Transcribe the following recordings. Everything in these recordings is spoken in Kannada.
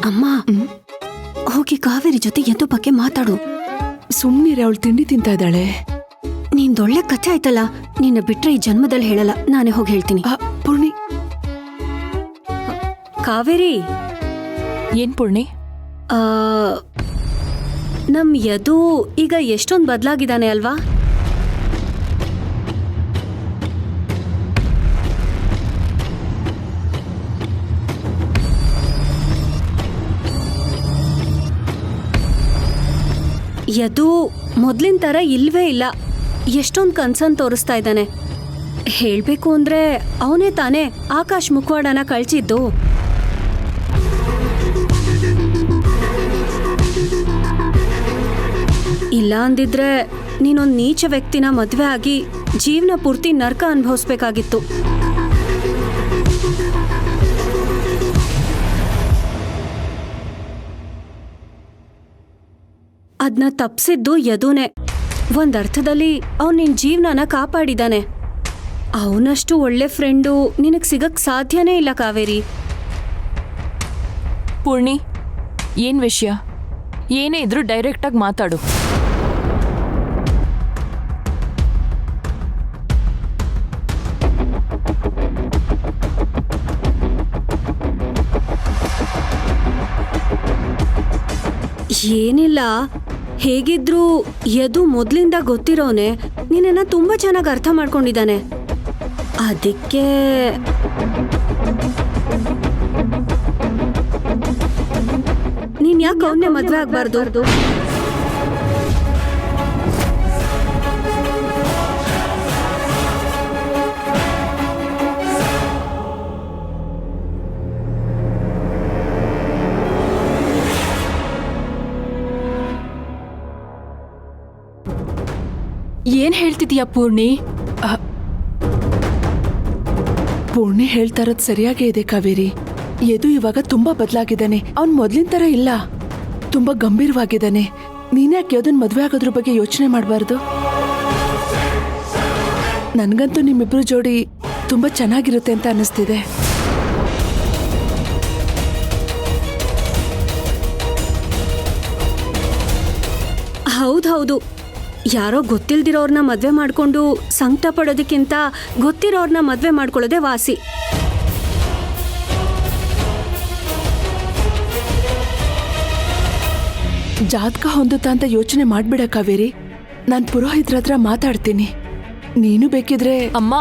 ಅಮ್ಮ ಹೋಗಿ ಕಾವೇರಿ ಜೊತೆ ಎದ್ದು ಬಗ್ಗೆ ಮಾತಾಡು. ಸುಮ್ನಿರೆ, ಅವಳು ತಿಂಡಿ ತಿಂತಾ ಇದ್ದಾಳೆ. ನಿಂದೊಳ್ಳೆ ಕಥೆ ಆಯ್ತಲ್ಲ, ನಿನ್ನ ಬಿಟ್ರೆ ಈ ಜನ್ಮದಲ್ಲಿ ಹೇಳಲ್ಲ, ನಾನೇ ಹೋಗಿ ಹೇಳ್ತೀನಿ. ಪೂರ್ಣಿ. ಕಾವೇರಿ. ಏನ್ ಪೂರ್ಣಿ? ನಮ್ ಯದು ಈಗ ಎಷ್ಟೊಂದು ಬದಲಾಗಿದ್ದಾನೆ ಅಲ್ವಾ? ಯದು ಮೊದ್ಲಿನ ತರ ಇಲ್ವೇ ಇಲ್ಲ. ಎಷ್ಟೊಂದು ಕನ್ಸನ್ ತೋರಿಸ್ತಾ ಇದ್ದಾನೆ. ಹೇಳ್ಬೇಕು ಅಂದ್ರೆ ಅವನೇ ತಾನೇ ಆಕಾಶ್ ಮುಖವಾಡನ ಕಳ್ಚಿದ್ದು. ಇಲ್ಲ ಅಂದಿದ್ರೆ ನೀನೊಂದು ನೀಚ ವ್ಯಕ್ತಿನ ಮದ್ವೆ ಆಗಿ ಜೀವನ ಪೂರ್ತಿ ನರ್ಕ ಅನುಭವಿಸ್ಬೇಕಾಗಿತ್ತು. ಅದನ್ನ ತಪ್ಸಿದ್ದು ಯದುನೇ. ಒಂದರ್ಥದಲ್ಲಿ ಅವನು ನಿನ್ ಜೀವನನ ಕಾಪಾಡಿದಾನೆ. ಅವನಷ್ಟು ಒಳ್ಳೆ ಫ್ರೆಂಡು ನಿನಗ್ ಸಿಗಕ್ ಸಾಧ್ಯನೇ ಇಲ್ಲ ಕಾವೇರಿ. ಪೂರ್ಣಿ, ಏನ್ ವಿಷಯ? ಏನೇ ಇದ್ರೂ ಡೈರೆಕ್ಟಾಗಿ ಮಾತಾಡು. ಏನಿಲ್ಲ, ಹೇಗಿದ್ರು ಯದು ಮೊದ್ಲಿಂದ ಗೊತ್ತಿರೋನೆ, ನಿನ್ನ ತುಂಬಾ ಚೆನ್ನಾಗಿ ಅರ್ಥ ಮಾಡ್ಕೊಂಡಿದ್ದಾನೆ. ಅದಕ್ಕೆ ನೀನ್ ಯಾಕೆ ಅವನ್ನೇ ಮದ್ವೆ ಆಗ್ಬಾರ್ದು? ಏನ್ ಹೇಳ್ತಿದೀಯಾ ಪೂರ್ಣಿ? ಪೂರ್ಣಿ ಹೇಳ್ತಾ ಇರೋದು ಸರಿಯಾಗೇ ಇದೆ ಕಾವೇರಿ. ಯದು ಇವಾಗ ತುಂಬಾ ಬದಲಾಗಿದ್ದಾನೆ. ಅವ್ನ್ ಮೊದ್ಲಿನ ತರ ಇಲ್ಲ, ತುಂಬಾ ಗಂಭೀರವಾಗಿದ್ದಾನೆ. ನೀನ್ಯಾಕೆ ಯದುನ್ ಮದ್ವೆ ಆಗೋದ್ರ ಬಗ್ಗೆ ಯೋಚನೆ ಮಾಡಬಾರ್ದು? ನನ್ಗಂತೂ ನಿಮ್ಮಿಬ್ರು ಜೋಡಿ ತುಂಬಾ ಚೆನ್ನಾಗಿರುತ್ತೆ ಅಂತ ಅನ್ನಿಸ್ತಿದೆ. ಹೌದೌದು, ಯಾರೋ ಗೊತ್ತಿಲ್ದಿರೋರ್ನ ಮದ್ವೆ ಮಾಡ್ಕೊಂಡು ಸಂಕಟ ಪಡೋದಕ್ಕಿಂತ ಗೊತ್ತಿರೋರ್ನ ಮದ್ವೆ ಮಾಡ್ಕೊಳ್ಳೋದೇ ವಾಸಿ. ಜಾತಕ ಹೊಂದುತ್ತಾ ಅಂತ ಯೋಚನೆ ಮಾಡ್ಬಿಡ ಕಾವೇರಿ. ನಾನ್ ಪುರೋಹಿತ್ರ ಹತ್ರ ಮಾತಾಡ್ತೀನಿ. ನೀನು ಬೇಕಿದ್ರೆ. ಅಮ್ಮ,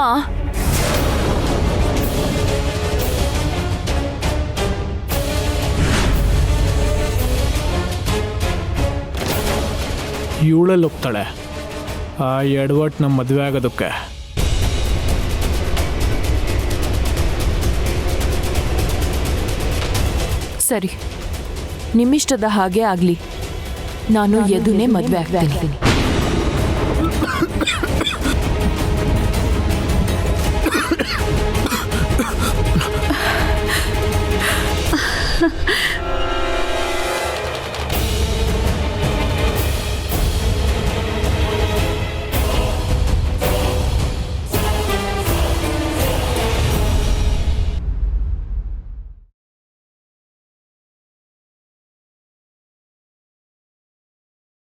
ಇವಳಲ್ಲಿ ಒಪ್ತಾಳೆ ಆ ಎಡವಟ್ ನಮ್ಮ ಮದುವೆ ಆಗೋದಕ್ಕೆ. ಸರಿ, ನಿಮ್ಮಿಷ್ಟದ ಹಾಗೆ ಆಗ್ಲಿ. ನಾನು ಯದುನೇ ಮದ್ವೆ ಆಗ್ತೀನಿ.